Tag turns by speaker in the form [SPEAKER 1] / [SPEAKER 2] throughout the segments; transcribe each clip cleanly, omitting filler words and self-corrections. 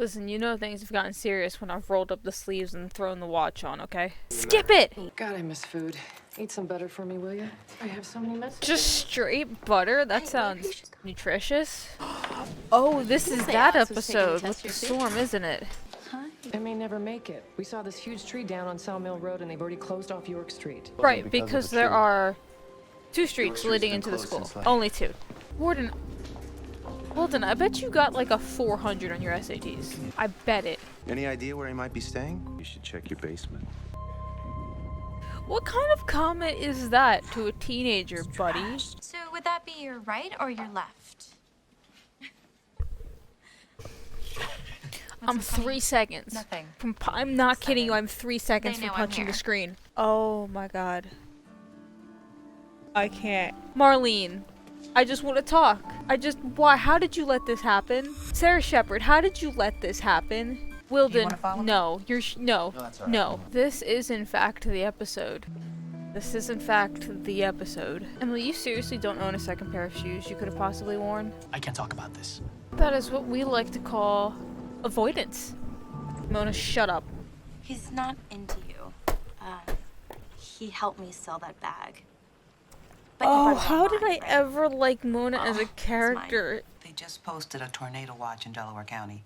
[SPEAKER 1] Listen, you know things have gotten serious when I've rolled up the sleeves and thrown the watch on, okay? Skip it!
[SPEAKER 2] God, I miss food. Eat some butter for me, will you? I have so many messages.
[SPEAKER 1] Just straight butter? That sounds nutritious. Oh, this is that episode with the storm, isn't it?
[SPEAKER 2] I may never make it. We saw this huge tree down on Sawmill Road and they've already closed off York Street.
[SPEAKER 1] Right, because there are 2 streets leading into the school. Only 2. Warden, I bet you got like a 400 on your SATs. I bet it.
[SPEAKER 3] Any idea where he might be staying? You should check your basement.
[SPEAKER 1] What kind of comment is that to a teenager, buddy?
[SPEAKER 4] So would that be your right or your left?
[SPEAKER 1] I'm 3 seconds.
[SPEAKER 4] Nothing.
[SPEAKER 1] I'm not kidding you. I'm 3 seconds
[SPEAKER 4] They
[SPEAKER 1] from
[SPEAKER 4] know I'm
[SPEAKER 1] punching the
[SPEAKER 4] here.
[SPEAKER 1] screen. Oh my god. I can't. Marlene, I just want to talk. Why? How did you let this happen? Sarah Shepard, how did you let this happen? Wilden, no. No.
[SPEAKER 3] that's all right.
[SPEAKER 1] No. This is in fact the episode. This is in fact the episode. Emily, you seriously don't own a second pair of shoes you could have possibly worn?
[SPEAKER 5] I can't talk about this.
[SPEAKER 1] That is what we like to call avoidance. Mona, shut up.
[SPEAKER 4] He's not into you. He helped me sell that bag. But you
[SPEAKER 1] Oh,
[SPEAKER 4] brought it
[SPEAKER 1] how did I
[SPEAKER 4] online, right?
[SPEAKER 1] ever like Mona as a
[SPEAKER 4] it's mine.
[SPEAKER 1] character?
[SPEAKER 6] They just posted a tornado watch in Delaware County.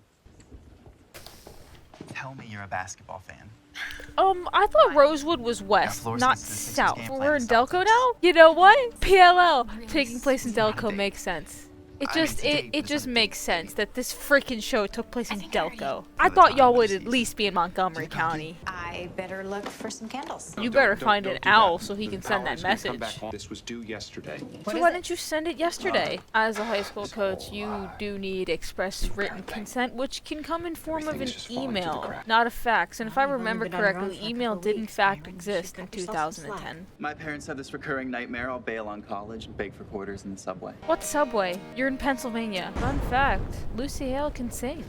[SPEAKER 5] Tell me you're a basketball fan.
[SPEAKER 1] I thought Rosewood was west,
[SPEAKER 5] Floor
[SPEAKER 1] not
[SPEAKER 5] seats, the Sixers
[SPEAKER 1] south.
[SPEAKER 5] game plan
[SPEAKER 1] We're in
[SPEAKER 5] is
[SPEAKER 1] Delco
[SPEAKER 5] Celtics.
[SPEAKER 1] now? You know what? PLL taking place in
[SPEAKER 5] Not a
[SPEAKER 1] Delco
[SPEAKER 5] date.
[SPEAKER 1] makes sense. It
[SPEAKER 5] I mean,
[SPEAKER 1] just
[SPEAKER 5] it's a date,
[SPEAKER 1] it
[SPEAKER 5] but it's
[SPEAKER 1] just
[SPEAKER 5] not a
[SPEAKER 1] makes
[SPEAKER 5] date,
[SPEAKER 1] sense
[SPEAKER 5] baby.
[SPEAKER 1] that this freaking show took place in
[SPEAKER 4] think I already-
[SPEAKER 1] Delco.
[SPEAKER 5] For
[SPEAKER 1] I
[SPEAKER 5] the
[SPEAKER 1] thought
[SPEAKER 5] time
[SPEAKER 1] y'all
[SPEAKER 5] of the
[SPEAKER 1] would at
[SPEAKER 5] season.
[SPEAKER 1] least be in Montgomery
[SPEAKER 5] Did you copy?
[SPEAKER 1] County.
[SPEAKER 4] I better look for some candles.
[SPEAKER 1] You better find an owl so he can send that message.
[SPEAKER 7] This was due yesterday.
[SPEAKER 1] So why didn't you send it yesterday? As a high school coach, you do need express written consent, which can come in form of an
[SPEAKER 7] Everything is just falling through the
[SPEAKER 1] email,
[SPEAKER 7] cracks.
[SPEAKER 1] not a fax. And if I
[SPEAKER 2] You've only
[SPEAKER 1] remember
[SPEAKER 2] been on your own
[SPEAKER 1] correctly,
[SPEAKER 2] for a
[SPEAKER 1] email
[SPEAKER 2] couple
[SPEAKER 1] did in
[SPEAKER 2] weeks.
[SPEAKER 1] fact
[SPEAKER 2] Maybe you
[SPEAKER 1] exist
[SPEAKER 2] should
[SPEAKER 1] in
[SPEAKER 2] cut yourself some slack.
[SPEAKER 1] 2010.
[SPEAKER 8] My parents had this recurring nightmare. I'll bail on college and beg for quarters in the subway.
[SPEAKER 1] What subway? You're in Pennsylvania. Fun fact, Lucy Hale can sing.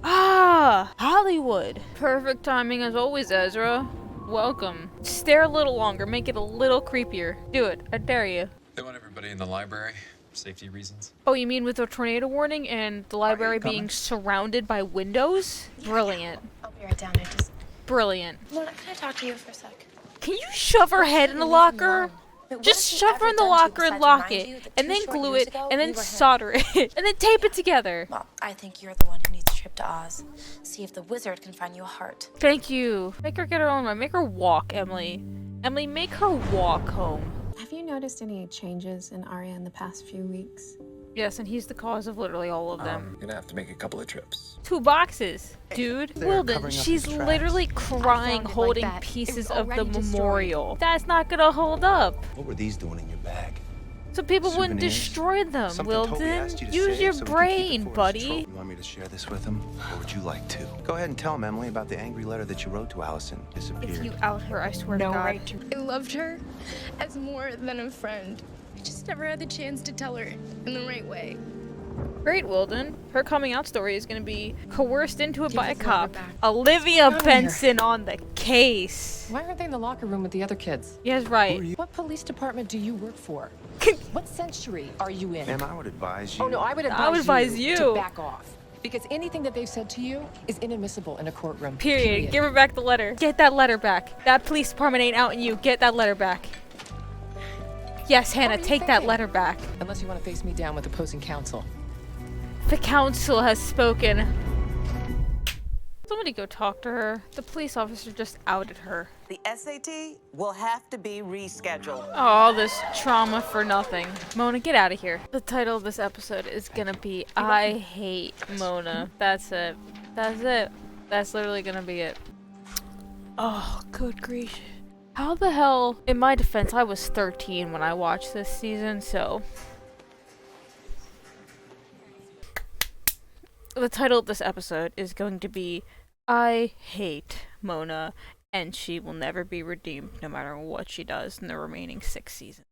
[SPEAKER 1] Ah, Hollywood. Perfect timing as always, Ezra. Welcome. Stare a little longer, make it a little creepier. Do it, I dare you.
[SPEAKER 9] They want everybody in the library, safety reasons.
[SPEAKER 1] Oh, you mean with a tornado warning and the library being surrounded by windows? Brilliant.
[SPEAKER 4] I'll be right down. I just...
[SPEAKER 1] Brilliant.
[SPEAKER 4] Mona, can I talk to you for a sec?
[SPEAKER 1] Can you shove her head in the locker? Just shove her in the locker and lock it, and then glue it, and then solder it, and then tape it together.
[SPEAKER 4] Well, I think you're the one who needs a trip to Oz. See if the wizard can find you a heart.
[SPEAKER 1] Thank you. Make her get her own way. Make her walk, Emily. Emily, make her walk home.
[SPEAKER 10] Have you noticed any changes in Arya in the past few weeks?
[SPEAKER 1] Yes, and he's the cause of literally all of them.
[SPEAKER 7] You're gonna have to make a couple of trips.
[SPEAKER 1] 2 boxes. Dude,
[SPEAKER 3] They're
[SPEAKER 1] Wilden,
[SPEAKER 3] covering up
[SPEAKER 1] she's
[SPEAKER 3] his tracks.
[SPEAKER 1] literally crying
[SPEAKER 10] found it like
[SPEAKER 1] holding
[SPEAKER 10] that. It
[SPEAKER 1] pieces
[SPEAKER 10] was
[SPEAKER 1] of the
[SPEAKER 10] already destroyed.
[SPEAKER 1] memorial. That's not gonna hold up.
[SPEAKER 3] What were these doing in your bag?
[SPEAKER 1] So people wouldn't
[SPEAKER 3] Souvenirs?
[SPEAKER 1] destroy them,
[SPEAKER 3] Something Toby
[SPEAKER 1] Wilden.
[SPEAKER 3] asked you to
[SPEAKER 1] Use
[SPEAKER 3] save
[SPEAKER 1] your
[SPEAKER 3] so we can keep it
[SPEAKER 1] brain,
[SPEAKER 3] for his
[SPEAKER 1] buddy.
[SPEAKER 3] trophy. You want me to share this with him, or would you like to? Go ahead and tell him, Emily, about the angry letter that you wrote to Allison. Disappeared.
[SPEAKER 1] If you out her, I swear to God.
[SPEAKER 10] I loved her as more than a friend. I just never had the chance to tell her in the right way.
[SPEAKER 1] Great, Wilden. Her coming out story is gonna be coerced into it
[SPEAKER 10] Give
[SPEAKER 1] by a
[SPEAKER 10] this letter
[SPEAKER 1] cop.
[SPEAKER 10] back.
[SPEAKER 1] Olivia
[SPEAKER 2] Come here.
[SPEAKER 1] Benson on the case.
[SPEAKER 2] Why aren't they in the locker room with the other kids?
[SPEAKER 1] Yes, right.
[SPEAKER 2] What police department do you work for? What century are you in?
[SPEAKER 3] Ma'am, I would advise you.
[SPEAKER 2] Oh, no, I would
[SPEAKER 1] I would advise you.
[SPEAKER 2] to back off. Because anything that they've said to you is inadmissible in a courtroom.
[SPEAKER 1] Period. Give her back the letter. Get that letter back. That police department ain't outing you. Get that letter back. Yes, Hannah,
[SPEAKER 2] are you
[SPEAKER 1] take that
[SPEAKER 2] thinking?
[SPEAKER 1] letter back.
[SPEAKER 2] Unless you want to face me down with opposing counsel.
[SPEAKER 1] The council has spoken. Somebody go talk to her. The police officer just outed her.
[SPEAKER 6] The SAT will have to be rescheduled.
[SPEAKER 1] Oh, all this trauma for nothing. Mona, get out of here. The title of this episode is gonna be I Hate Mona. That's it. That's it. That's literally gonna be it. Oh, good grief. How the hell? In my defense, I was 13 when I watched this season, so... The title of this episode is going to be I Hate Mona, and she will never be redeemed no matter what she does in the remaining 6 seasons.